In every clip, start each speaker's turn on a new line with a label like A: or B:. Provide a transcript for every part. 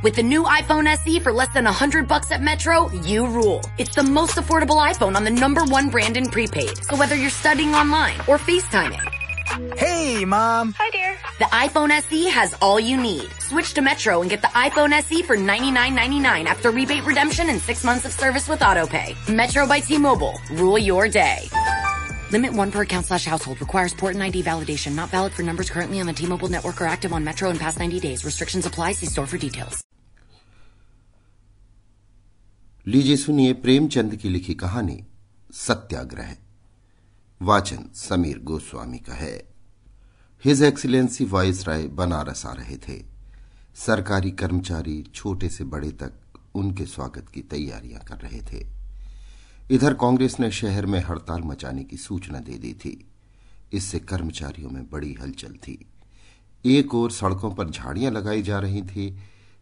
A: With the new iPhone SE for less than $100 at Metro, you rule. It's the most affordable iPhone on the #1 brand in prepaid. So whether you're studying online or FaceTiming.
B: Hey, Mom.
C: Hi, dear.
A: The iPhone SE has all you need. Switch to Metro and get the iPhone SE for $99.99 after rebate redemption and 6 months of service with AutoPay. Metro by T-Mobile. Rule your day. Limit 1 per account/household. Requires port and ID validation. Not valid for numbers currently on the T-Mobile network or active on Metro in past 90 days. Restrictions apply. See store for details.
D: लीजिए सुनिए प्रेमचंद की लिखी कहानी सत्याग्रह। वाचन समीर गोस्वामी का है। His excellency viceroy Banaras आ रहे थे। सरकारी कर्मचारी छोटे से बड़े तक उनके स्वागत की तैयारियां कर रहे थे। इधर कांग्रेस ने शहर में हड़ताल मचाने की सूचना दे दी थी। इससे कर्मचारियों में बड़ी हलचल थी। एक ओर सड़कों पर झाड़ियां लगाई जा रही थी,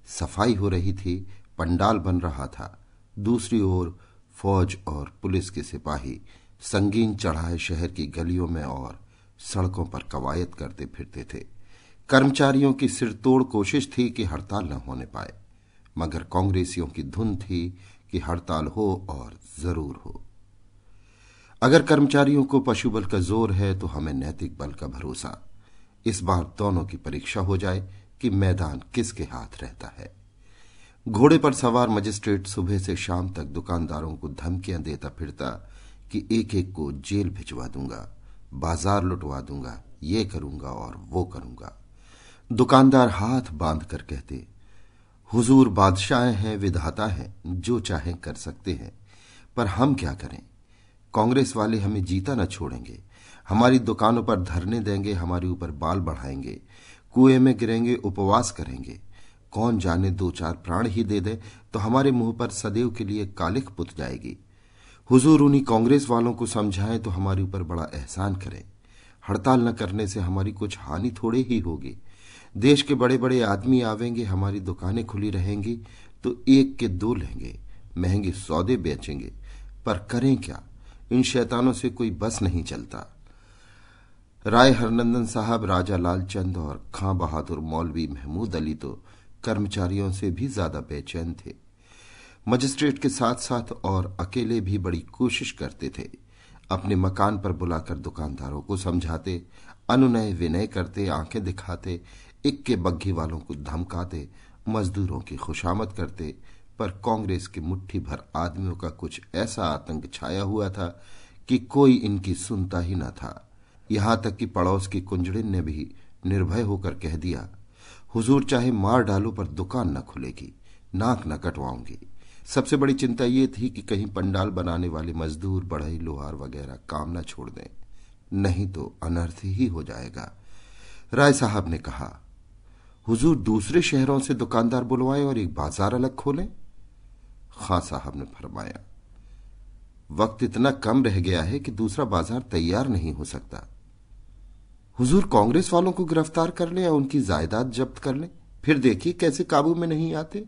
D: सफाई हो रही थी, पंडाल बन रहा था। दूसरी ओर फौज और पुलिस के सिपाही संगीन चढ़ाए शहर की गलियों में और सड़कों पर कवायद करते फिरते थे। कर्मचारियों की सिरतोड़ कोशिश थी कि हड़ताल न होने पाए, मगर कांग्रेसियों की धुन थी कि हड़ताल हो और जरूर हो। अगर कर्मचारियों को पशुबल का जोर है तो हमें नैतिक बल का भरोसा। इस बार दोनों की परीक्षा हो जाए कि मैदान किसके हाथ रहता है। घोड़े पर सवार मजिस्ट्रेट सुबह से शाम तक दुकानदारों को धमकियां देता फिरता कि एक एक को जेल भिजवा दूंगा, बाजार लुटवा दूंगा, ये करूंगा और वो करूंगा। दुकानदार हाथ बांध कर कहते, हुजूर बादशाह हैं, विधाता हैं, जो चाहें कर सकते हैं, पर हम क्या करें। कांग्रेस वाले हमें जीता न छोड़ेंगे। हमारी दुकानों पर धरने देंगे, हमारे ऊपर बाल बढ़ाएंगे, कुएं में गिरेंगे, उपवास करेंगे। कौन जाने 2-4 प्राण ही दे दे तो हमारे मुंह पर सदैव के लिए कालिख पुत जाएगी। हुजूर उन्हीं कांग्रेस वालों को समझाएं तो हमारे ऊपर बड़ा एहसान करें। हड़ताल न करने से हमारी कुछ हानि थोड़े ही होगी। देश के बड़े बड़े आदमी आवेंगे, हमारी दुकानें खुली रहेंगी तो एक के 2 लेंगे, महंगे सौदे बेचेंगे, पर करें क्या। इन शैतानों से कोई बस नहीं चलता। राय हरनंदन साहब, राजा लालचंद और खां बहादुर मौलवी महमूद अली तो कर्मचारियों से भी ज्यादा बेचैन थे। मजिस्ट्रेट के साथ साथ और अकेले भी बड़ी कोशिश करते थे। अपने मकान पर बुलाकर दुकानदारों को समझाते, अनुनय विनय करते, आंखें दिखाते, इक्के बग्घी वालों को धमकाते, मजदूरों की खुशामद करते, पर कांग्रेस के मुट्ठी भर आदमियों का कुछ ऐसा आतंक छाया हुआ था कि कोई इनकी सुनता ही न था। यहां तक कि पड़ोस की कुंजड़िन ने भी निर्भय होकर कह दिया, हुजूर चाहे मार डालो पर दुकान न खुलेगी, नाक न कटवाऊंगी। सबसे बड़ी चिंता ये थी कि कहीं पंडाल बनाने वाले मजदूर, बढ़ई, लोहार वगैरह काम न छोड़ दें, नहीं तो अनर्थ ही हो जाएगा। राय साहब ने कहा, हुजूर दूसरे शहरों से दुकानदार बुलवाएं और एक बाजार अलग खोलें। खां साहब ने फरमाया, वक्त इतना कम रह गया है कि दूसरा बाजार तैयार नहीं हो सकता। हुजूर कांग्रेस वालों को गिरफ्तार कर लें या उनकी जायदाद जब्त कर लें, फिर देखिए कैसे काबू में नहीं आते।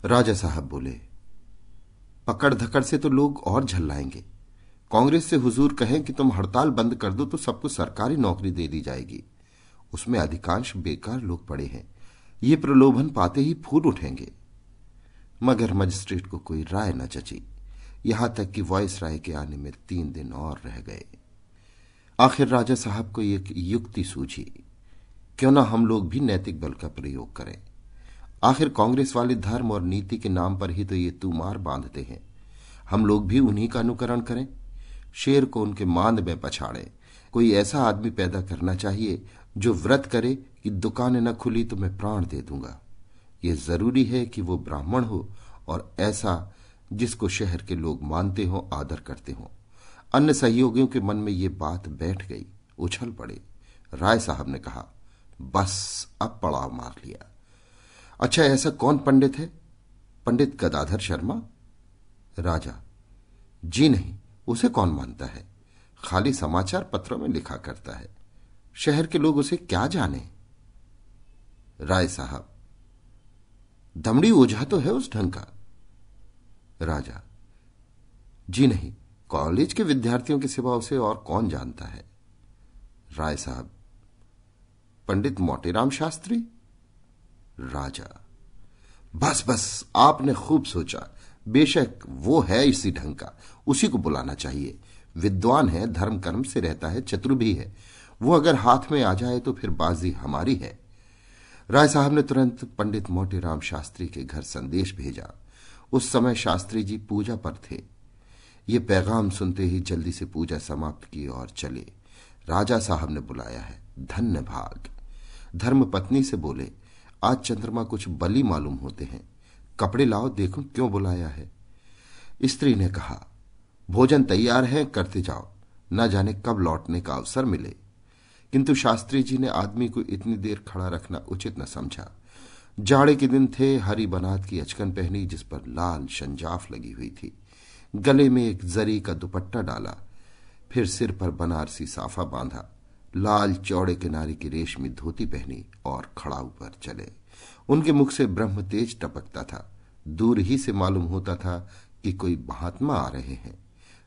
D: राजा साहब बोले, पकड़ धकड़ से तो लोग और झल्लाएंगे। कांग्रेस से हुजूर कहें कि तुम हड़ताल बंद कर दो तो सबको सरकारी नौकरी दे दी जाएगी। उसमें अधिकांश बेकार लोग पड़े हैं, ये प्रलोभन पाते ही फूल उठेंगे। मगर मजिस्ट्रेट को कोई राय न जची। यहां तक कि वाइसराय के आने में 3 दिन और रह गए। आखिर राजा साहब को एक युक्ति सूझी, क्यों ना हम लोग भी नैतिक बल का प्रयोग करें। आखिर कांग्रेस वाले धर्म और नीति के नाम पर ही तो ये तूमार बांधते हैं। हम लोग भी उन्हीं का अनुकरण करें, शेर को उनके मांद में पछाड़ें। कोई ऐसा आदमी पैदा करना चाहिए जो व्रत करे कि दुकानें न खुली तो मैं प्राण दे दूंगा। ये जरूरी है कि वो ब्राह्मण हो और ऐसा जिसको शहर के लोग मानते हो, आदर करते हो। अन्य सहयोगियों के मन में ये बात बैठ गई, उछल पड़े। राय साहब ने कहा, बस अब पड़ाव मार लिया। अच्छा, ऐसा कौन पंडित है? पंडित गदाधर शर्मा? राजा, जी नहीं, उसे कौन मानता है? खाली समाचार पत्रों में लिखा करता है, शहर के लोग उसे क्या जाने। राय साहब, दमड़ी ओझा तो है उस ढंग का। राजा, जी नहीं, कॉलेज के विद्यार्थियों के सिवा उसे और कौन जानता है। राय साहब, पंडित मोटेराम शास्त्री? राजा, बस बस, आपने खूब सोचा। बेशक वो है इसी ढंग का, उसी को बुलाना चाहिए। विद्वान है, धर्म कर्म से रहता है, चतुर भी है। वो अगर हाथ में आ जाए तो फिर बाजी हमारी है। राय साहब ने तुरंत पंडित मोटेराम शास्त्री के घर संदेश भेजा। उस समय शास्त्री जी पूजा पर थे। ये पैगाम सुनते ही जल्दी से पूजा समाप्त की और चले। राजा साहब ने बुलाया है, धन्य भाग। धर्मपत्नी से बोले, आज चंद्रमा कुछ बली मालूम होते हैं, कपड़े लाओ देखो क्यों बुलाया है। स्त्री ने कहा, भोजन तैयार है, करते जाओ, न जाने कब लौटने का अवसर मिले। किंतु शास्त्री जी ने आदमी को इतनी देर खड़ा रखना उचित न समझा। जाड़े के दिन थे, हरी बनात की अचकन पहनी जिस पर लाल शंजाफ लगी हुई थी, गले में एक जरी का दुपट्टा डाला, फिर सिर पर बनारसी साफा बांधा, लाल चौड़े किनारे की रेशमी धोती पहनी और खड़ाऊ पर चले। उनके मुख से ब्रह्म तेज टपकता था। दूर ही से मालूम होता था कि कोई महात्मा आ रहे हैं।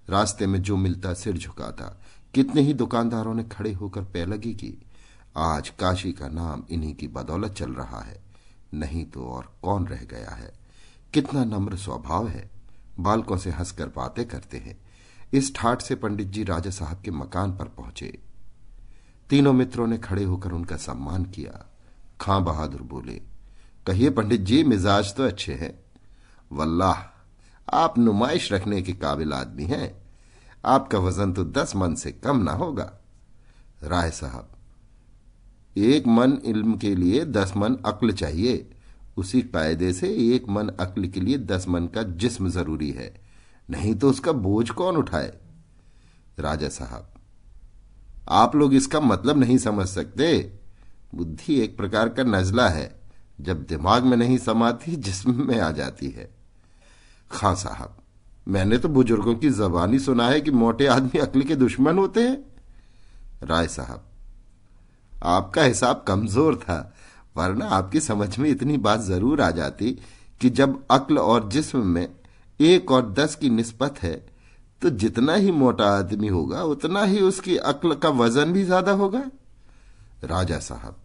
D: रास्ते में जो मिलता सिर झुकाता। कितने ही दुकानदारों ने खड़े होकर पैलगी की। आज काशी का नाम इन्हीं की बदौलत चल रहा है, नहीं तो और कौन रह गया है। कितना नम्र स्वभाव है, बालकों से हंसकर बातें करते हैं। इस ठाठ से पंडित जी राजा साहब के मकान पर पहुंचे। तीनों मित्रों ने खड़े होकर उनका सम्मान किया। खां बहादुर बोले, कहिए पंडित जी, मिजाज तो अच्छे हैं। वल्लाह, आप नुमाइश रखने के काबिल आदमी हैं। आपका वजन तो 10 मन से कम ना होगा। राय साहब, 1 मन इल्म के लिए 10 मन अक्ल चाहिए। उसी कायदे से 1 मन अक्ल के लिए 10 मन का जिस्म जरूरी है, नहीं तो उसका बोझ कौन उठाए। राजा साहब, आप लोग इसका मतलब नहीं समझ सकते। बुद्धि एक प्रकार का नजला है, जब दिमाग में नहीं समाती जिस्म में आ जाती है। खां साहब, मैंने तो बुजुर्गों की जबानी सुना है कि मोटे आदमी अक्ल के दुश्मन होते हैं। राय साहब, आपका हिसाब कमजोर था, वरना आपकी समझ में इतनी बात जरूर आ जाती कि जब अक्ल और जिस्म में 1 और 10 की निस्बत है, तो जितना ही मोटा आदमी होगा उतना ही उसकी अक्ल का वजन भी ज्यादा होगा। राजा साहब,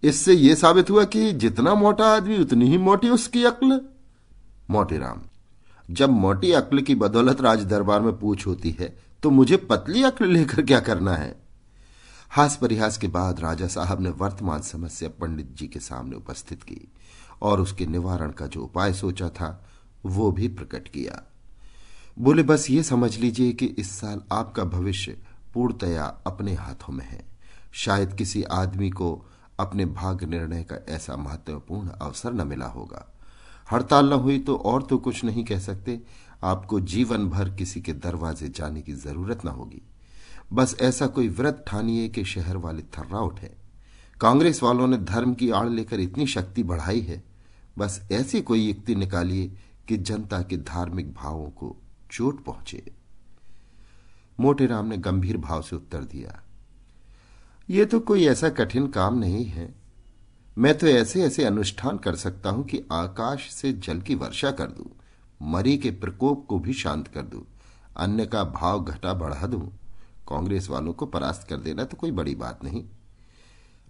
D: इससे यह साबित हुआ कि जितना मोटा आदमी उतनी ही मोटी उसकी अक्ल। मोटेराम, जब मोटी अक्ल की बदौलत राज दरबार में पूछ होती है तो मुझे पतली अक्ल लेकर क्या करना है। हास परिहास के बाद राजा साहब ने वर्तमान समस्या पंडित जी के सामने उपस्थित की और उसके निवारण का जो उपाय सोचा था वो भी प्रकट किया। बोले, बस ये समझ लीजिए कि इस साल आपका भविष्य पूर्णतया अपने हाथों में है। शायद किसी आदमी को अपने भाग्य निर्णय का ऐसा महत्वपूर्ण अवसर न मिला होगा। हड़ताल न हुई तो और तो कुछ नहीं कह सकते, आपको जीवन भर किसी के दरवाजे जाने की जरूरत न होगी। बस ऐसा कोई व्रत ठानिए कि शहर वाले थर्रा उठे। कांग्रेस वालों ने धर्म की आड़ लेकर इतनी शक्ति बढ़ाई है, बस ऐसी कोई युक्ति निकालिए कि जनता के धार्मिक भावों को चोट पहुंचे। मोटेराम ने गंभीर भाव से उत्तर दिया, ये तो कोई ऐसा कठिन काम नहीं है। मैं तो ऐसे ऐसे अनुष्ठान कर सकता हूं कि आकाश से जल की वर्षा कर दूं, मरी के प्रकोप को भी शांत कर दूं, अन्य का भाव घटा बढ़ा दूं। कांग्रेस वालों को परास्त कर देना तो कोई बड़ी बात नहीं।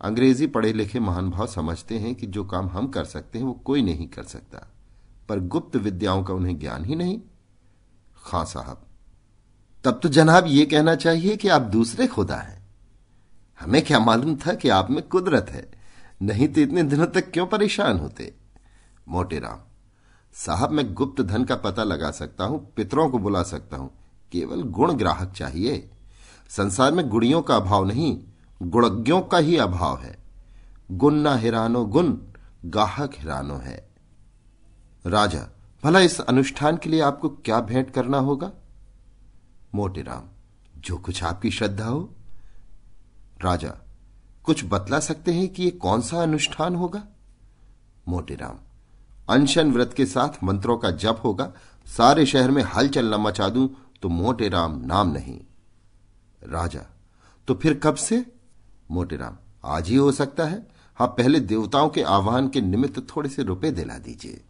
D: अंग्रेजी पढ़े लिखे महानुभाव समझते हैं कि जो काम हम कर सकते हैं वो कोई नहीं कर सकता, पर गुप्त विद्याओं का उन्हें ज्ञान ही नहीं। खां साहब, तब तो जनाब ये कहना चाहिए कि आप दूसरे खुदा हैं। हमें क्या मालूम था कि आप में कुदरत है, नहीं तो इतने दिनों तक क्यों परेशान होते। मोटेराम साहब, मैं गुप्त धन का पता लगा सकता हूं, पितरों को बुला सकता हूं, केवल गुण ग्राहक चाहिए। संसार में गुणियों का अभाव नहीं, गुणज्ञों का ही अभाव है। गुण ना हिरानो गुण, गाहक हिरानो है। राजा, भला इस अनुष्ठान के लिए आपको क्या भेंट करना होगा। मोटेराम, जो कुछ आपकी श्रद्धा हो। राजा, कुछ बतला सकते हैं कि ये कौन सा अनुष्ठान होगा। मोटेराम, अनशन व्रत के साथ मंत्रों का जप होगा। सारे शहर में हलचल न मचा दूं तो मोटेराम नाम नहीं। राजा, तो फिर कब से। मोटेराम, आज ही हो सकता है। हाँ, पहले देवताओं के आह्वान के निमित्त थोड़े से रुपए दिला दीजिए।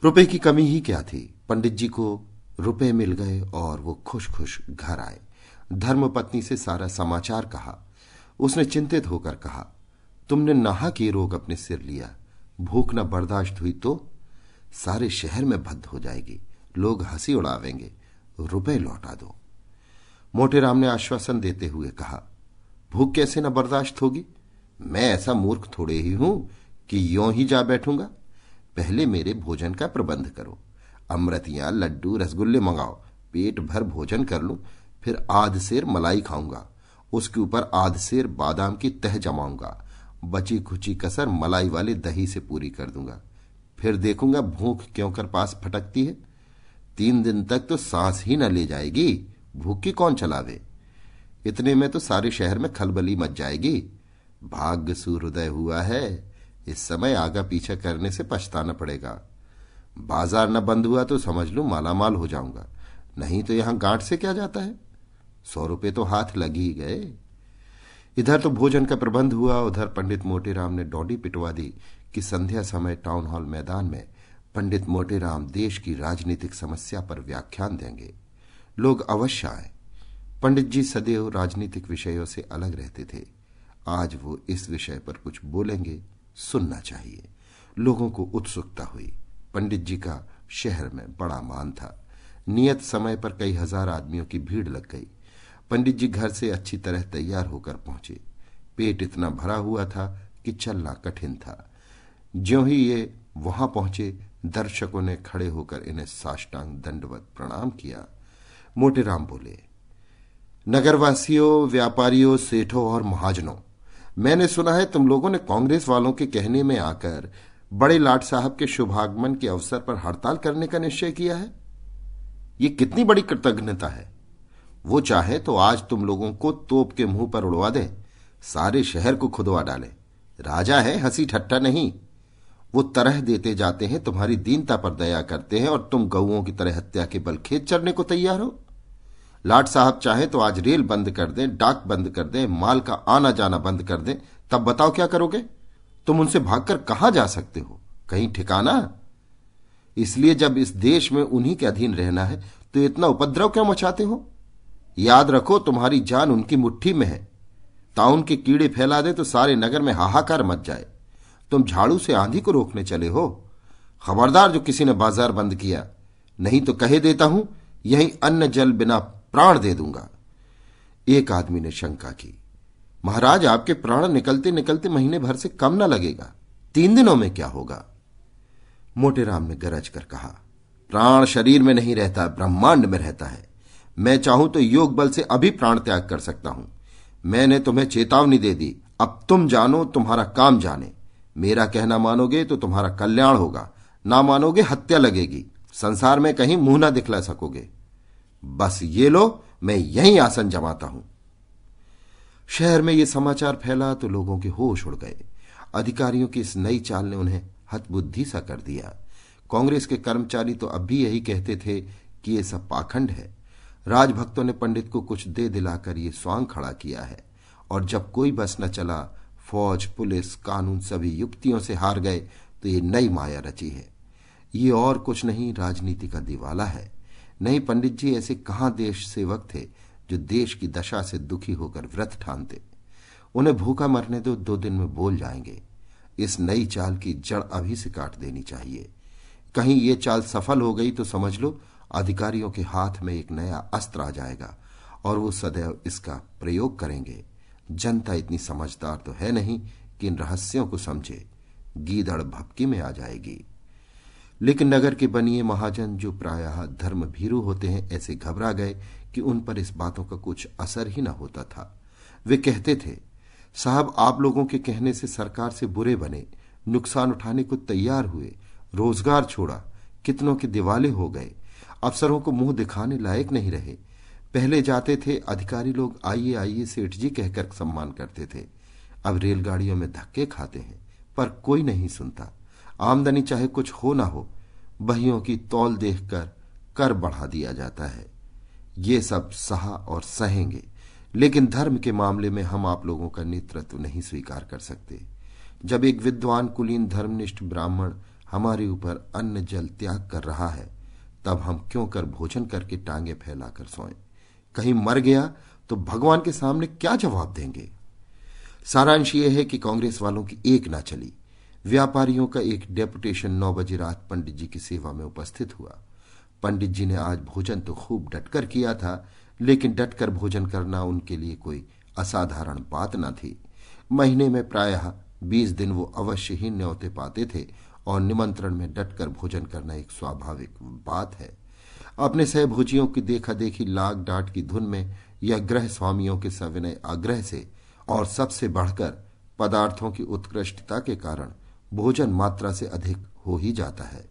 D: रुपए की कमी ही क्या थी, पंडित जी को रुपए मिल गए और वो खुश खुश घर आए। धर्मपत्नी से सारा समाचार कहा। उसने चिंतित होकर कहा, तुमने नाहक ये रोग अपने सिर लिया, भूख न बर्दाश्त हुई तो सारे शहर में भद्द हो जाएगी, लोग हंसी उड़ावेंगे, रुपए लौटा दो। मोटेराम ने आश्वासन देते हुए कहा, भूख कैसे न बर्दाश्त होगी? मैं ऐसा मूर्ख थोड़े ही हूं कि यों ही जा बैठूंगा। पहले मेरे भोजन का प्रबंध करो, अमृतियां, लड्डू, रसगुल्ले मंगाओ, पेट भर भोजन कर लूं, फिर आध सेर मलाई खाऊंगा, उसके ऊपर आध सेर बादाम की तह जमाऊंगा, बची खुची कसर मलाई वाले दही से पूरी कर दूंगा, फिर देखूंगा भूख क्यों कर पास फटकती है। 3 दिन तक तो सांस ही न ले जाएगी, भूखी कौन चलावे। इतने में तो सारे शहर में खलबली मच जाएगी। भाग्य सूर्योदय हुआ है, इस समय आगा पीछा करने से पछताना पड़ेगा। बाजार न बंद हुआ तो समझ लो मालामाल हो जाऊंगा, नहीं तो यहां गांठ से क्या जाता है, 100 रुपए तो हाथ लग ही गए। इधर तो भोजन का प्रबंध हुआ, उधर पंडित मोटेराम ने डोडी पिटवा दी कि संध्या समय टाउन हॉल मैदान में पंडित मोटेराम देश की राजनीतिक समस्या पर व्याख्यान देंगे। लोग अवश्य आए। पंडित जी सदैव राजनीतिक विषयों से अलग रहते थे, आज वो इस विषय पर कुछ बोलेंगे, सुनना चाहिए। लोगों को उत्सुकता हुई। पंडित जी का शहर में बड़ा मान था। नियत समय पर कई हजार आदमियों की भीड़ लग गई। पंडित जी घर से अच्छी तरह तैयार होकर पहुंचे। पेट इतना भरा हुआ था कि चलना कठिन था। ज्यों ही ये वहां पहुंचे, दर्शकों ने खड़े होकर इन्हें साष्टांग दंडवत प्रणाम किया। मोटेराम बोले, नगरवासियों, व्यापारियों, सेठों और महाजनों, मैंने सुना है तुम लोगों ने कांग्रेस वालों के कहने में आकर बड़े लाट साहब के शुभागमन के अवसर पर हड़ताल करने का निश्चय किया है। ये कितनी बड़ी कृतज्ञता है। वो चाहे तो आज तुम लोगों को तोप के मुंह पर उड़वा दे, सारे शहर को खुदवा डाले। राजा है, हंसी ठट्टा नहीं। वो तरह देते जाते हैं, तुम्हारी दीनता पर दया करते हैं, और तुम गऊओं की तरह हत्या के बल खेत चरने को तैयार हो। लाट साहब चाहे तो आज रेल बंद कर दें, डाक बंद कर दें, माल का आना जाना बंद कर दें, तब बताओ क्या करोगे? तुम उनसे भागकर कहां जा सकते हो? कहीं ठिकाना? इसलिए जब इस देश में उन्हीं के अधीन रहना है तो इतना उपद्रव क्यों मचाते हो? याद रखो, तुम्हारी जान उनकी मुट्ठी में है। ताउन के कीड़े फैला दे तो सारे नगर में हाहाकार मच जाए। तुम झाड़ू से आंधी को रोकने चले हो। खबरदार जो किसी ने बाजार बंद किया, नहीं तो कहे देता हूं यही अन्न जल बिना प्राण दे दूंगा। एक आदमी ने शंका की, महाराज आपके प्राण निकलते निकलते महीने भर से कम न लगेगा, 3 दिनों में क्या होगा? मोटेराम ने गरज कर कहा, प्राण शरीर में नहीं रहता, ब्रह्मांड में रहता है। मैं चाहूं तो योग बल से अभी प्राण त्याग कर सकता हूं। मैंने तुम्हें चेतावनी दे दी, अब तुम जानो, तुम्हारा काम जाने। मेरा कहना मानोगे तो तुम्हारा कल्याण होगा, ना मानोगे हत्या लगेगी। संसार में कहीं मुंह ना दिखला सकोगे। बस ये लो, मैं यहीं आसन जमाता हूं। शहर में यह समाचार फैला तो लोगों के होश उड़ गए। अधिकारियों की इस नई चाल ने उन्हें हतबुद्धि सा कर दिया। कांग्रेस के कर्मचारी तो अब भी यही कहते थे कि यह सब पाखंड है। राजभक्तों ने पंडित को कुछ दे दिलाकर ये स्वांग खड़ा किया है, और जब कोई बस न चला, फौज, पुलिस, कानून सभी युक्तियों से हार गए तो ये नई माया रची है। ये और कुछ नहीं, राजनीति का दिवाला है। नहीं पंडित जी, ऐसे कहां देश सेवक थे जो देश की दशा से दुखी होकर व्रत ठानते। उन्हें भूखा मरने दो, 2 दिन में बोल जाएंगे। इस नई चाल की जड़ अभी से काट देनी चाहिए। कहीं ये चाल सफल हो गई तो समझ लो अधिकारियों के हाथ में एक नया अस्त्र आ जाएगा और वो सदैव इसका प्रयोग करेंगे। जनता इतनी समझदार तो है नहीं कि इन रहस्यों को समझे। गीदड़ भपकी में आ जाएगी। लेकिन नगर के बनिए महाजन, जो प्रायः धर्म भीरू होते हैं, ऐसे घबरा गए कि उन पर इस बातों का कुछ असर ही न होता था। वे कहते थे, साहब आप लोगों के कहने से सरकार से बुरे बने, नुकसान उठाने को तैयार हुए, रोजगार छोड़ा, कितनों के दिवाले हो गए, अफसरों को मुंह दिखाने लायक नहीं रहे। पहले जाते थे अधिकारी लोग आइए आइए सेठ जी कहकर सम्मान करते थे, अब रेलगाड़ियों में धक्के खाते हैं पर कोई नहीं सुनता। आमदनी चाहे कुछ हो ना हो, बहियों की तौल देखकर कर बढ़ा दिया जाता है। ये सब सहा और सहेंगे, लेकिन धर्म के मामले में हम आप लोगों का नेतृत्व नहीं स्वीकार कर सकते। जब एक विद्वान कुलीन धर्मनिष्ठ ब्राह्मण हमारे ऊपर अन्न जल त्याग कर रहा है, तब हम क्यों कर भोजन करके टांगे फैलाकर सोएं? कहीं मर गया तो भगवान के सामने क्या जवाब देंगे? सारांश यह है कि कांग्रेस वालों की एक ना चली। व्यापारियों का एक डेपुटेशन 9 बजे रात पंडित जी की सेवा में उपस्थित हुआ। पंडित जी ने आज भोजन तो खूब डटकर किया था, लेकिन डटकर भोजन करना उनके लिए कोई असाधारण बात न थी। महीने में प्रायः 20 दिन वो अवश्य ही न्योते पाते थे और निमंत्रण में डटकर भोजन करना एक स्वाभाविक बात है। अपने सहभोजियों की देखा देखी लाग डांट की धुन में यह गृह स्वामियों के सविनय आग्रह से और सबसे बढ़कर पदार्थों की उत्कृष्टता के कारण भोजन मात्रा से अधिक हो ही जाता है।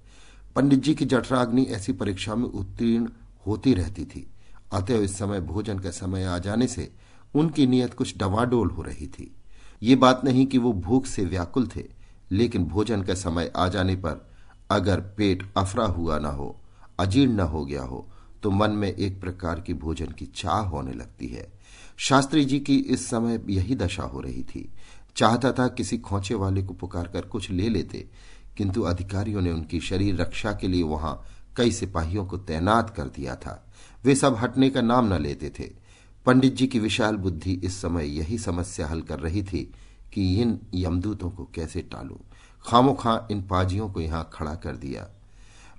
D: पंडित जी की जठराग्नि ऐसी परीक्षा में उत्तीर्ण होती रहती थी, अतः इस समय भोजन का समय आ जाने से उनकी नीयत कुछ डवाडोल हो रही थी। ये बात नहीं कि वो भूख से व्याकुल थे, लेकिन भोजन का समय आ जाने पर अगर पेट अफरा हुआ न हो, अजीर्ण न हो गया हो, तो मन में एक प्रकार की भोजन की चाह होने लगती है। शास्त्री जी की इस समय यही दशा हो रही थी। चाहता था किसी खोचे वाले को पुकार कर कुछ ले लेते, किंतु अधिकारियों ने उनकी शरीर रक्षा के लिए वहां कई सिपाहियों को तैनात कर दिया था। वे सब हटने का नाम न लेते थे। पंडित जी की विशाल बुद्धि इस समय यही समस्या हल कर रही थी कि इन यमदूतों को कैसे टालूं। खामोखां इन पाजियों को यहां खड़ा कर दिया।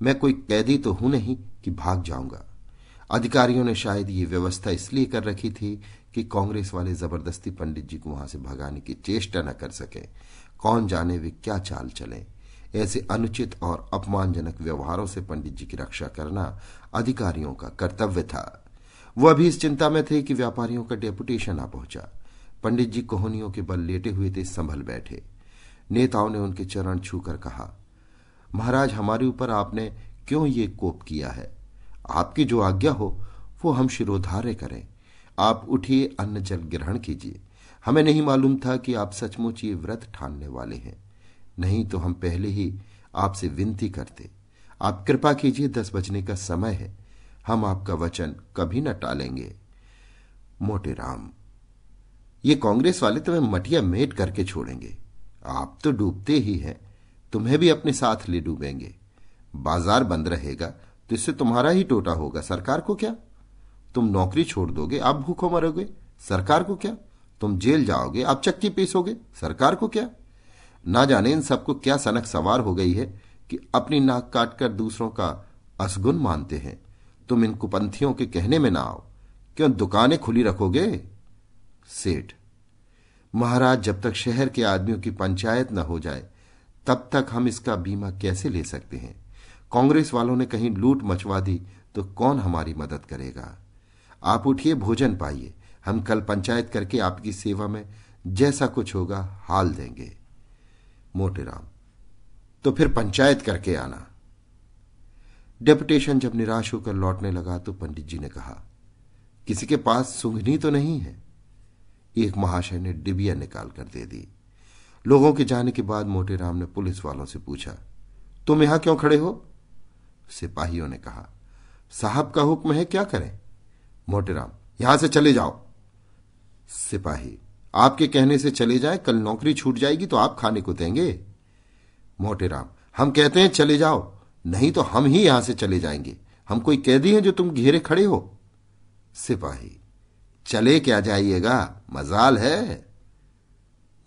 D: मैं कोई कैदी तो हूं नहीं कि भाग जाऊंगा। अधिकारियों ने शायद ये व्यवस्था इसलिए कर रखी थी कि कांग्रेस वाले जबरदस्ती पंडित जी को वहां से भगाने की चेष्टा न कर सके। कौन जाने वे क्या चाल चले। ऐसे अनुचित और अपमानजनक व्यवहारों से पंडित जी की रक्षा करना अधिकारियों का कर्तव्य था। वो अभी इस चिंता में थे कि व्यापारियों का डेपुटेशन आ पहुंचा। पंडित जी कोहनियों के बल लेटे हुए थे, संभल बैठे। नेताओं ने उनके चरण छूकर कहा, महाराज, हमारे ऊपर आपने क्यों ये कोप किया है? आपकी जो आज्ञा हो वो हम शिरोधार्य करें। आप उठिए, अन्न जल ग्रहण कीजिए। हमें नहीं मालूम था कि आप सचमुच ये व्रत ठानने वाले हैं, नहीं तो हम पहले ही आपसे विनती करते। आप कृपा कीजिए, 10 बजने का समय है। हम आपका वचन कभी न टालेंगे। मोटे राम, ये कांग्रेस वाले तुम्हें मटिया मेट करके छोड़ेंगे। आप तो डूबते ही हैं, तुम्हें भी अपने साथ ले डूबेंगे। बाजार बंद रहेगा तो इससे तुम्हारा ही टोटा होगा, सरकार को क्या? तुम नौकरी छोड़ दोगे, आप भूखों मरोगे, सरकार को क्या? तुम जेल जाओगे, आप चक्की पीसोगे, सरकार को क्या? ना जाने इन सबको क्या सनक सवार हो गई है कि अपनी नाक काटकर दूसरों का असगुन मानते हैं। तुम इन कुपंथियों के कहने में ना आओ। क्यों दुकानें खुली रखोगे? सेठ, महाराज, जब तक शहर के आदमियों की पंचायत न हो जाए तब तक हम इसका बीमा कैसे ले सकते हैं? कांग्रेस वालों ने कहीं लूट मचवा दी तो कौन हमारी मदद करेगा? आप उठिए, भोजन पाइए। हम कल पंचायत करके आपकी सेवा में जैसा कुछ होगा हाल देंगे। मोटे राम, तो फिर पंचायत करके आना। डेपुटेशन जब निराश होकर लौटने लगा तो पंडित जी ने कहा, किसी के पास सूंघनी तो नहीं है? एक महाशय ने डिबिया निकाल कर दे दी। लोगों के जाने के बाद मोटे राम ने पुलिस वालों से पूछा, तुम यहां क्यों खड़े हो? सिपाहियों ने कहा, साहब का हुक्म है, क्या करें? मोटे राम, यहां से चले जाओ। सिपाही, आपके कहने से चले जाए, कल नौकरी छूट जाएगी तो आप खाने को देंगे। मोटे राम, हम कहते हैं चले जाओ, नहीं तो हम ही यहां से चले जाएंगे। हम कोई कैदी हैं जो तुम घेरे खड़े हो? सिपाही, चले क्या जाइएगा, मजाल है।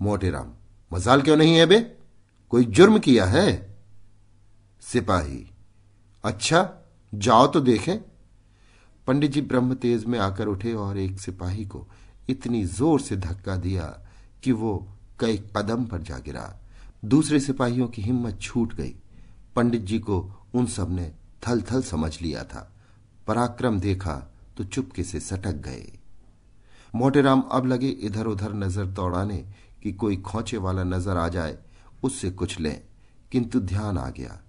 D: मोटे राम, मजाल क्यों नहीं है बे? कोई जुर्म किया है? सिपाही, अच्छा, जाओ तो देखें। पंडित जी ब्रह्म तेज में आकर उठे और एक सिपाही को इतनी जोर से धक्का दिया कि वो कई कदम पर जा गिरा। दूसरे सिपाहियों की हिम्मत छूट गई। पंडित जी को उन सब ने थल थल समझ लिया था। पराक्रम देखा तो चुपके से सटक गए। मोटेराम अब लगे इधर उधर नजर दौड़ाने कि कोई खोचे वाला नजर आ जाए, उससे कुछ लें, किंतु ध्यान आ गया,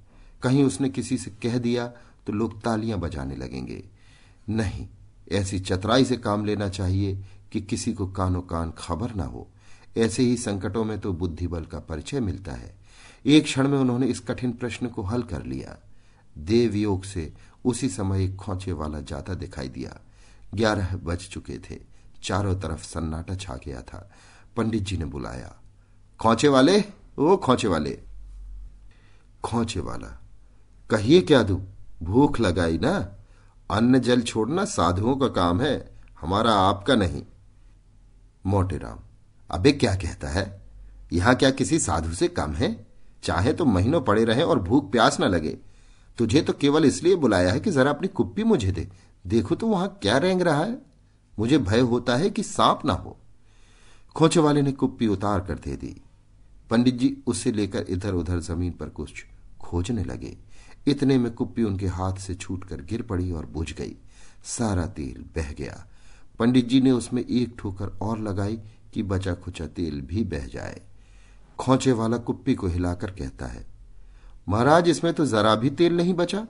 D: कहीं उसने किसी से कह दिया तो लोग तालियां बजाने लगेंगे। नहीं, ऐसी चतुराई से काम लेना चाहिए कि किसी को कानो कान खबर ना हो। ऐसे ही संकटों में तो बुद्धि बल का परिचय मिलता है। एक क्षण में उन्होंने इस कठिन प्रश्न को हल कर लिया। देवयोग से उसी समय एक खोचे वाला जाता दिखाई दिया। 11 बज चुके थे। चारों तरफ सन्नाटा छा गया था। पंडित जी ने बुलाया, खोचे वाले, ओ खोचे वाले। खोचे वाला, कहिए क्या दूं? भूख लगाई ना? अन्न जल छोड़ना साधुओं का काम है, हमारा आपका नहीं। मोटेराम, अबे क्या कहता है? यहां क्या किसी साधु से कम है? चाहे तो महीनों पड़े रहे और भूख प्यास न लगे। तुझे तो केवल इसलिए बुलाया है कि जरा अपनी कुप्पी मुझे दे। देखो तो वहां क्या रेंग रहा है। मुझे भय होता है कि सांप ना हो। खोचे वाले ने कुप्पी उतार कर दे दी। पंडित जी उसे लेकर इधर उधर जमीन पर कुछ खोजने लगे। इतने में कुप्पी उनके हाथ से छूटकर गिर पड़ी और बुझ गई। सारा तेल बह गया। पंडित जी ने उसमें एक ठोकर और लगाई कि बचा खुचा तेल भी बह जाए। खोचे वाला कुप्पी को हिलाकर कहता है, महाराज, इसमें तो जरा भी तेल नहीं बचा।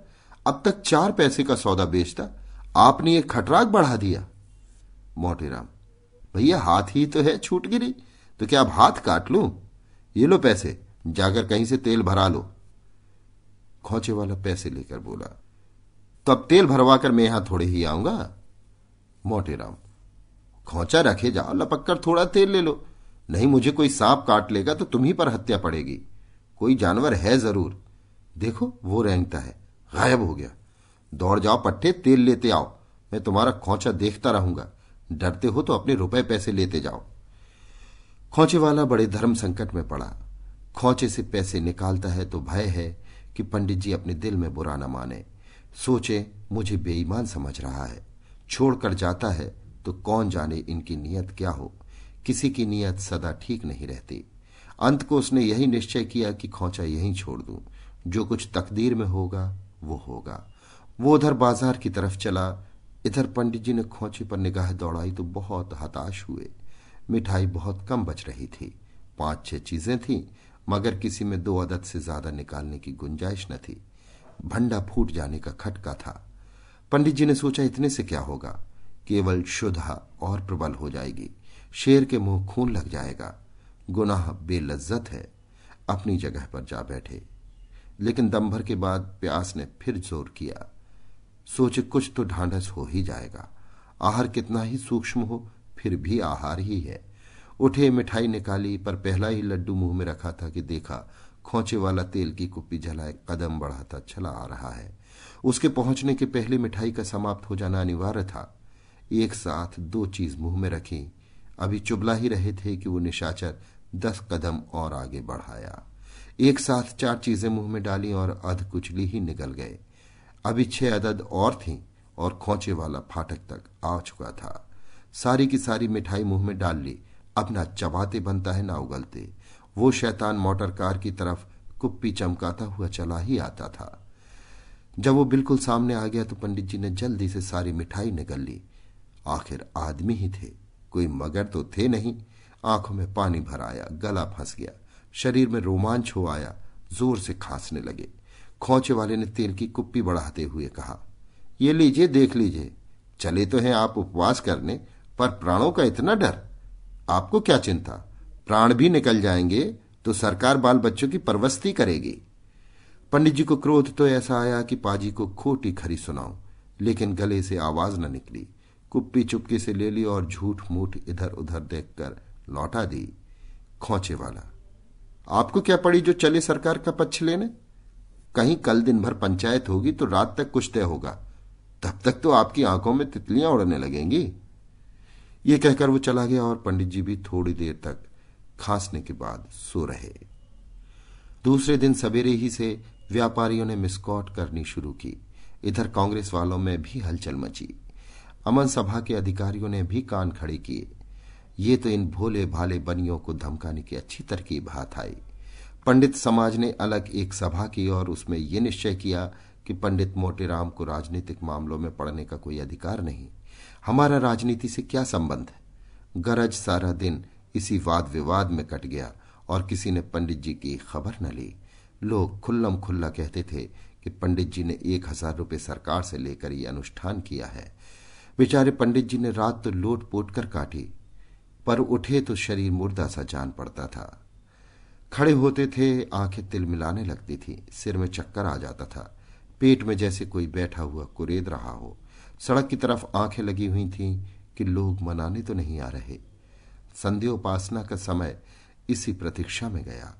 D: अब तक 4 पैसे का सौदा बेचता, आपने ये खटराक बढ़ा दिया। मोटेराम, भैया हाथ ही तो है, छूट गिरी तो क्या अब हाथ काट लूं? ये लो पैसे, जाकर कहीं से तेल भरा लो। खोचे वाला पैसे लेकर बोला, तो अब तेल भरवा कर मैं यहां थोड़े ही आऊंगा। मोटेराम, खोचा रखे जाओ, लपक कर थोड़ा तेल ले लो। नहीं मुझे कोई सांप काट लेगा तो तुम्ही पर हत्या पड़ेगी। कोई जानवर है जरूर, देखो वो रेंगता है, गायब हो गया। दौड़ जाओ पट्टे, तेल लेते आओ। मैं तुम्हारा खोचा देखता रहूंगा। डरते हो तो अपने रुपए पैसे लेते जाओ। खोचे वाला बड़े धर्म संकट में पड़ा। खोचे से पैसे निकालता है तो भय है कि पंडित जी अपने दिल में बुरा न माने, सोचे मुझे बेईमान समझ रहा है। छोड़कर जाता है तो कौन जाने इनकी नीयत क्या हो। किसी की नीयत सदा ठीक नहीं रहती। अंत को उसने यही निश्चय किया कि खोचा यहीं छोड़ दूं। जो कुछ तकदीर में होगा वो होगा। वो उधर बाजार की तरफ चला। इधर पंडित जी ने खोचे पर निगाह दौड़ाई तो बहुत हताश हुए। मिठाई बहुत कम बच रही थी। 5-6 चीजें थीं, मगर किसी में 2 अदद से ज्यादा निकालने की गुंजाइश न थी। भंडा फूट जाने का खटका था। पंडित जी ने सोचा इतने से क्या होगा, केवल शुद्धा और प्रबल हो जाएगी। शेर के मुंह खून लग जाएगा। गुनाह बेलज्जत है। अपनी जगह पर जा बैठे। लेकिन दम भर के बाद प्यास ने फिर जोर किया। सोचे कुछ तो ढांढस हो ही जाएगा। आहार कितना ही सूक्ष्म हो फिर भी आहार ही है। उठे, मिठाई निकाली, पर पहला ही लड्डू मुंह में रखा था कि देखा खोचे वाला तेल की कुप्पी जलाए कदम बढ़ाता चला आ रहा है। उसके पहुंचने के पहले मिठाई का समाप्त हो जाना अनिवार्य था। एक साथ 2 चीज मुंह में रखी। अभी चुबला ही रहे थे कि वो निशाचर 10 कदम और आगे बढ़ाया। एक साथ 4 चीजें मुंह में डाली और अध कुचली ही निकल गए। अभी 6 अदद और थीं और खोचे वाला फाटक तक आ चुका था। सारी की सारी मिठाई मुंह में डाल ली। अब ना चबाते बनता है ना उगलते। वो शैतान मोटर कार की तरफ कुप्पी चमकाता हुआ चला ही आता था। जब वो बिल्कुल सामने आ गया तो पंडित जी ने जल्दी से सारी मिठाई निगल ली। आखिर आदमी ही थे, कोई मगर तो थे नहीं। आंखों में पानी भर आया, गला फंस गया, शरीर में रोमांच हो आया, जोर से खांसने लगे। खोचे वाले ने तेल की कुप्पी बढ़ाते हुए कहा, ये लीजिए, देख लीजिए। चले तो हैं आप उपवास करने, पर प्राणों का इतना डर। आपको क्या चिंता, प्राण भी निकल जाएंगे तो सरकार बाल बच्चों की परवस्ती करेगी। पंडित जी को क्रोध तो ऐसा आया कि पाजी को खोटी खरी सुनाऊं, लेकिन गले से आवाज न निकली। कुप्पी चुपके से ले ली और झूठ मूठ इधर उधर देखकर लौटा दी। खोचे वाला, आपको क्या पड़ी जो चले सरकार का पक्ष लेने? कहीं कल दिन भर पंचायत होगी तो रात तक कुछ तय होगा। तब तक तो आपकी आंखों में तितलियां उड़ने लगेंगी। ये कहकर वो चला गया और पंडित जी भी थोड़ी देर तक खांसने के बाद सो रहे। दूसरे दिन सवेरे ही से व्यापारियों ने मिसकॉट करनी शुरू की। इधर कांग्रेस वालों में भी हलचल मची। अमन सभा के अधिकारियों ने भी कान खड़े किए। ये तो इन भोले भाले बनियों को धमकाने की अच्छी तरकीब हाथ आई। पंडित समाज ने अलग एक सभा की और उसमें यह निश्चय किया कि पंडित मोटेराम को राजनीतिक मामलों में पड़ने का कोई अधिकार नहीं। हमारा राजनीति से क्या संबंध है। गरज सारा दिन इसी वाद विवाद में कट गया और किसी ने पंडित जी की खबर न ली। लोग खुल्लम खुल्ला कहते थे कि पंडित जी ने 1000 रुपये सरकार से लेकर ये अनुष्ठान किया है। बेचारे पंडित जी ने रात तो लोट पोट कर काटी, पर उठे तो शरीर मुर्दा सा जान पड़ता था। खड़े होते थे, आंखें तिल मिलाने लगती थी, सिर में चक्कर आ जाता था, पेट में जैसे कोई बैठा हुआ कुरेद रहा हो। सड़क की तरफ आंखें लगी हुई थीं कि लोग मनाने तो नहीं आ रहे। संध्योपासना का समय इसी प्रतीक्षा में गया।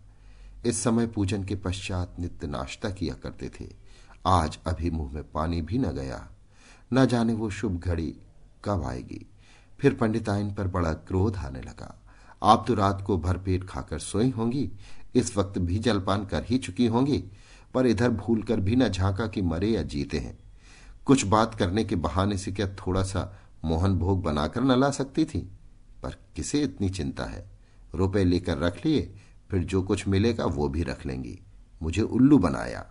D: इस समय पूजन के पश्चात नित्य नाश्ता किया करते थे। आज अभी मुंह में पानी भी न गया। न जाने वो शुभ घड़ी कब आएगी। फिर पंडिताइन पर बड़ा क्रोध आने लगा। आप तो रात को भरपेट खाकर सोई होंगी, इस वक्त भी जलपान कर ही चुकी होंगी, पर इधर भूलकर भी न झांका कि मरे या जीते हैं। कुछ बात करने के बहाने से क्या थोड़ा सा मोहन भोग बनाकर न ला सकती थी? पर किसे इतनी चिंता है? रुपए लेकर रख लिए, फिर जो कुछ मिलेगा वो भी रख लेंगी। मुझे उल्लू बनाया।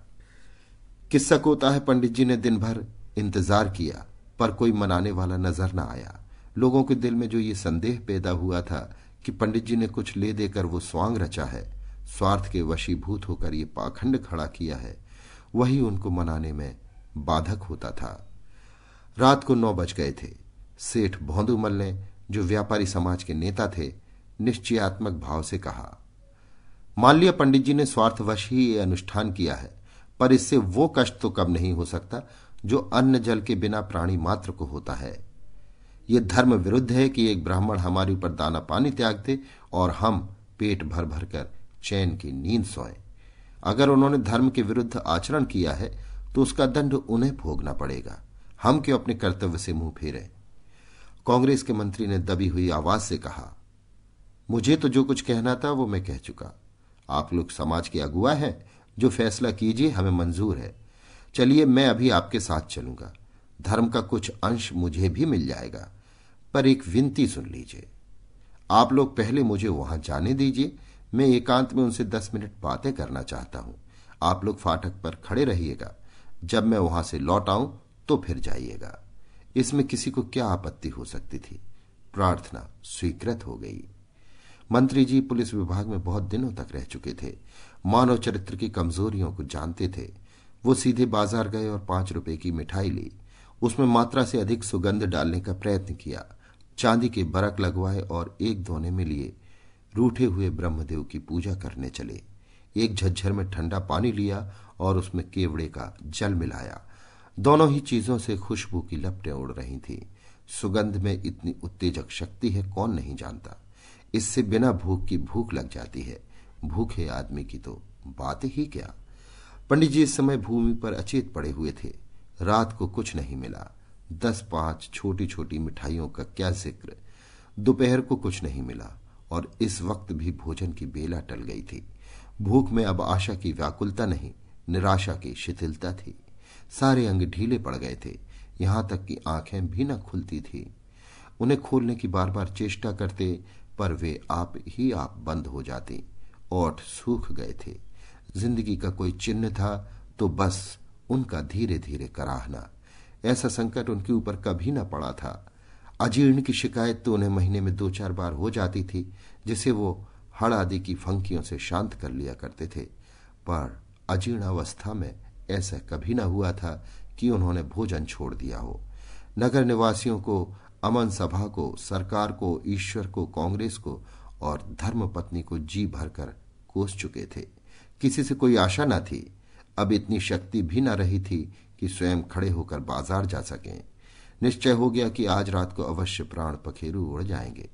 D: किस्सा कोता है पंडित जी ने दिन भर इंतजार किया, पर कोई मनाने वाला नजर न आया। लोगों के दिल में जो ये संदेह पैदा हुआ था कि पंडित जी ने कुछ ले देकर वो स्वांग रचा है, स्वार्थ के वशीभूत होकर ये पाखंड खड़ा किया है, वही उनको मनाने में बाधक होता था। रात को 9 बज गए थे। सेठ भौंदूमल ने, जो व्यापारी समाज के नेता थे, निश्चयात्मक भाव से कहा, मान लिया पंडित जी ने स्वार्थवश ही ये अनुष्ठान किया है, पर इससे वो कष्ट तो कम नहीं हो सकता जो अन्न जल के बिना प्राणी मात्र को होता है। ये धर्म विरुद्ध है कि एक ब्राह्मण हमारे ऊपर दाना पानी त्याग दे और हम पेट भर भर कर चैन की नींद सोएं। अगर उन्होंने धर्म के विरुद्ध आचरण किया है तो उसका दंड उन्हें भोगना पड़ेगा। हम क्यों अपने कर्तव्य से मुंह फेरें? कांग्रेस के मंत्री ने दबी हुई आवाज से कहा, मुझे तो जो कुछ कहना था वो मैं कह चुका। आप लोग समाज के अगुआ हैं, जो फैसला कीजिए हमें मंजूर है। चलिए, मैं अभी आपके साथ चलूंगा। धर्म का कुछ अंश मुझे भी मिल जाएगा, पर एक विनती सुन लीजिए। आप लोग पहले मुझे वहां जाने दीजिए, मैं एकांत में उनसे 10 मिनट बातें करना चाहता हूं। आप लोग फाटक पर खड़े रहिएगा, जब मैं वहां से लौट आऊं तो फिर जाइएगा। इसमें किसी को क्या आपत्ति हो सकती थी? प्रार्थना स्वीकृत हो गई। मंत्री जी पुलिस विभाग में बहुत दिनों तक रह चुके थे, मानव चरित्र की कमजोरियों को जानते थे। वो सीधे बाजार गए और 5 रुपए की मिठाई ली। उसमें मात्रा से अधिक सुगंध डालने का प्रयत्न किया, चांदी के बरक लगवाए और एक दोने में लिए रूठे हुए ब्रह्मदेव की पूजा करने चले। एक झज्झर में ठंडा पानी लिया और उसमें केवड़े का जल मिलाया। दोनों ही चीजों से खुशबू की लपटें उड़ रही थीं। सुगंध में इतनी उत्तेजक शक्ति है, कौन नहीं जानता। इससे बिना भूख की भूख लग जाती है, भूखे आदमी की तो बात ही क्या। पंडित जी इस समय भूमि पर अचेत पड़े हुए थे। रात को कुछ नहीं मिला। 10-5 छोटी छोटी मिठाइयों का क्या जिक्र। दोपहर को कुछ नहीं मिला और इस वक्त भी भोजन की बेला टल गई थी। भूख में अब आशा की व्याकुलता नहीं, निराशा की शिथिलता थी। सारे अंग ढीले पड़ गए थे, यहां तक कि आंखें भी न खुलती थी। उन्हें खोलने की बार बार चेष्टा करते, पर वे आप ही आप बंद हो जाती। ओठ सूख गए थे। जिंदगी का कोई चिन्ह था तो बस उनका धीरे धीरे कराहना। ऐसा संकट उनके ऊपर कभी न पड़ा था। अजीर्ण की शिकायत तो उन्हें महीने में 2-4 बार हो जाती थी, जिसे वो हड़ आदि की फंकियों से शांत कर लिया करते थे। पर अजीर्ण अवस्था में ऐसा कभी न हुआ था कि उन्होंने भोजन छोड़ दिया हो। नगर निवासियों को, अमन सभा को, सरकार को, ईश्वर को, कांग्रेस को और धर्मपत्नी को जी भरकर कोस चुके थे। किसी से कोई आशा न थी। अब इतनी शक्ति भी न रही थी कि स्वयं खड़े होकर बाजार जा सकें। निश्चय हो गया कि आज रात को अवश्य प्राण पखेरु उड़ जाएंगे।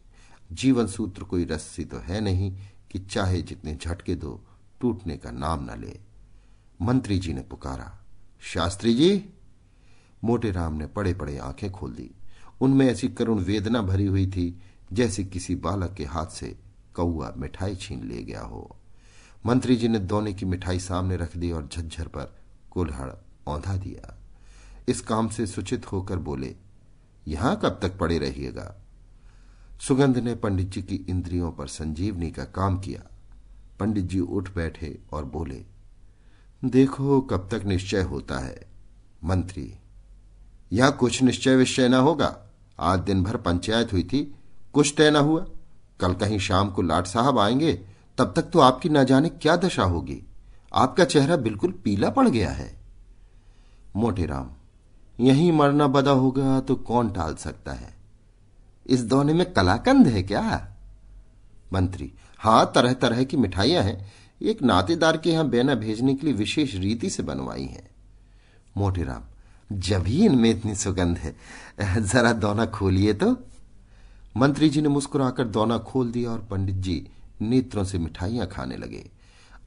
D: जीवन सूत्र कोई रस्सी तो है नहीं कि चाहे जितने झटके दो, टूटने का नाम न ले। मंत्री जी ने पुकारा, शास्त्री जी। मोटे राम ने पड़े पड़े आंखें खोल दी। उनमें ऐसी करुण वेदना भरी हुई थी जैसे किसी बालक के हाथ से कौआ मिठाई छीन ले गया हो। मंत्री जी ने दोने की मिठाई सामने रख दी और झज्झर पर कुल्हड़ औंधा दिया। इस काम से सुचित होकर बोले, यहां कब तक पड़े रहिएगा? सुगंध ने पंडित जी की इंद्रियों पर संजीवनी का काम किया। पंडित जी उठ बैठे और बोले, देखो कब तक निश्चय होता है। मंत्री, यहां कुछ निश्चय विश्चय न होगा। आज दिन भर पंचायत हुई थी, कुछ तय न हुआ। कल कहीं शाम को लाट साहब आएंगे, तब तक तो आपकी न जाने क्या दशा होगी। आपका चेहरा बिल्कुल पीला पड़ गया है। मोटे राम, यहीं मरना बदा होगा तो कौन टाल सकता है। इस दोने में कलाकंद है क्या? मंत्री, हां, तरह तरह की मिठाइयां हैं। एक नातेदार के यहां बेना भेजने के लिए विशेष रीति से बनवाई है। मोटे राम, जब ही इनमें इतनी सुगंध है, जरा दोना खोलिए तो। मंत्री जी ने मुस्कुराकर दोना खोल दिया और पंडित जी नेत्रों से मिठाइयां खाने लगे।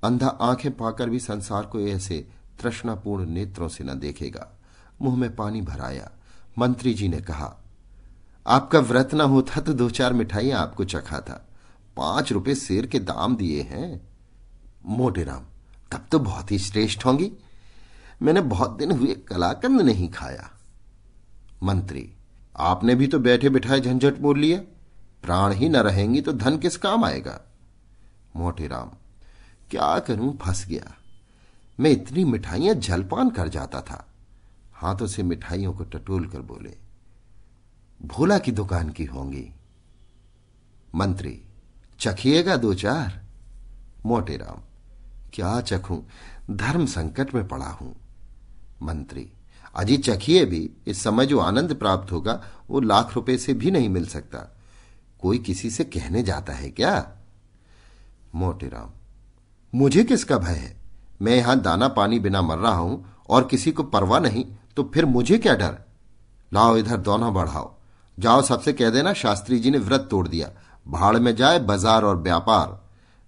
D: अंधा आंखें पाकर भी संसार को ऐसे तृष्णापूर्ण नेत्रों से न देखेगा। मुंह में पानी भराया। मंत्री जी ने कहा, आपका व्रत न होता तो 2-4 मिठाइयां आपको चखा था। 5 रुपए सेर के दाम दिए हैं। मोटेराम, तब तो बहुत ही श्रेष्ठ होंगी। मैंने बहुत दिन हुए कलाकंद नहीं खाया। मंत्री, आपने भी तो बैठे बिठाए झंझट मोल लिया। प्राण ही न रहेंगी तो धन किस काम आएगा। मोटेराम, क्या करूं, फंस गया। मैं इतनी मिठाइयां जलपान कर जाता था। हाथों से मिठाइयों को टटोल कर बोले, भोला की दुकान की होंगी। मंत्री, चखिएगा 2-4। मोटेराम, क्या चखूं, धर्म संकट में पड़ा हूं। मंत्री, अजी चखिए भी। इस समय जो आनंद प्राप्त होगा वो लाख रुपए से भी नहीं मिल सकता। कोई किसी से कहने जाता है क्या? मोटेराम, मुझे किसका भय है? मैं यहां दाना पानी बिना मर रहा हूं और किसी को परवाह नहीं, तो फिर मुझे क्या डर। लाओ इधर दोनों बढ़ाओ। जाओ सबसे कह देना शास्त्री जी ने व्रत तोड़ दिया। भाड़ में जाए बाजार और व्यापार।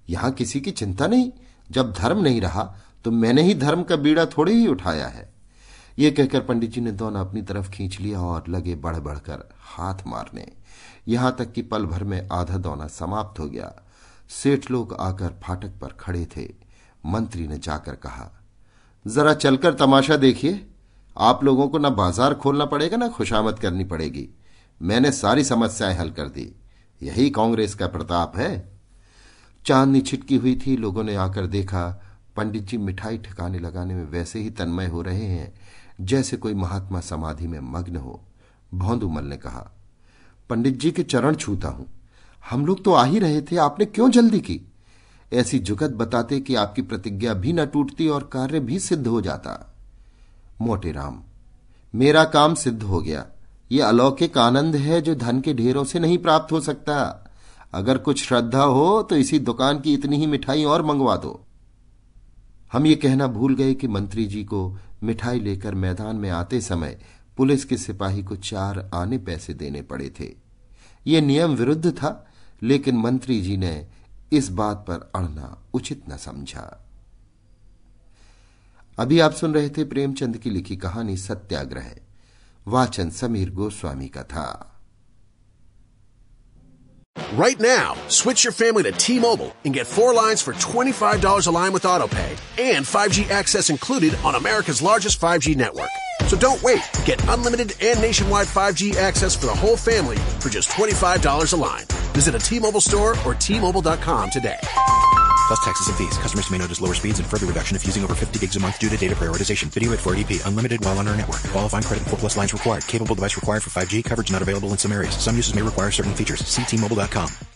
D: यहां किसी की चिंता नहीं। जब धर्म नहीं रहा तो मैंने ही धर्म का बीड़ा थोड़े ही उठाया है। ये कहकर पंडित जी ने दोनों अपनी तरफ खींच लिया और लगे बढ़ बढ़कर हाथ मारने। यहां तक कि पल भर में आधा दोना समाप्त हो गया। सेठ लोग आकर फाटक पर खड़े थे। मंत्री ने जाकर कहा, जरा चलकर तमाशा देखिए। आप लोगों को न बाजार खोलना पड़ेगा न खुशामद करनी पड़ेगी। मैंने सारी समस्याएं हल कर दी। यही कांग्रेस का प्रताप है। चांदनी छिटकी हुई थी। लोगों ने आकर देखा पंडित जी मिठाई ठिकाने लगाने में वैसे ही तन्मय हो रहे हैं जैसे कोई महात्मा समाधि में मग्न हो। भौंदूमल ने कहा, पंडित जी के चरण छूता हूं। हम लोग तो आ ही रहे थे, आपने क्यों जल्दी की? ऐसी जुगत बताते कि आपकी प्रतिज्ञा भी न टूटती और कार्य भी सिद्ध हो जाता। मोटेराम, मेरा काम सिद्ध हो गया। ये अलौकिक आनंद है जो धन के ढेरों से नहीं प्राप्त हो सकता। अगर कुछ श्रद्धा हो तो इसी दुकान की इतनी ही मिठाई और मंगवा दो। हम ये कहना भूल गए कि मंत्री जी को मिठाई लेकर मैदान में आते समय पुलिस के सिपाही को 4 आने पैसे देने पड़े थे। ये नियम विरुद्ध था, लेकिन मंत्री जी ने इस बात पर अड़ना उचित न समझा। अभी आप सुन रहे थे प्रेमचंद की लिखी कहानी सत्याग्रह। वाचन समीर गोस्वामी का था।
C: Right now, switch your family to T-Mobile and get 4 lines for $25 a line with AutoPay and 5G access included on America's largest 5G network. So don't wait. Get unlimited and nationwide 5G access for the whole family for just $25 a line. Visit a T-Mobile store or T-Mobile.com today.
E: Plus taxes and fees. Customers may notice lower speeds and further reduction if using over 50 gigs a month due to data prioritization. Video at 480p. Unlimited while on our network. Qualifying credit 4+ lines required. Capable device required for 5G. Coverage not available in some areas. Some uses may require certain features. See T-Mobile.com.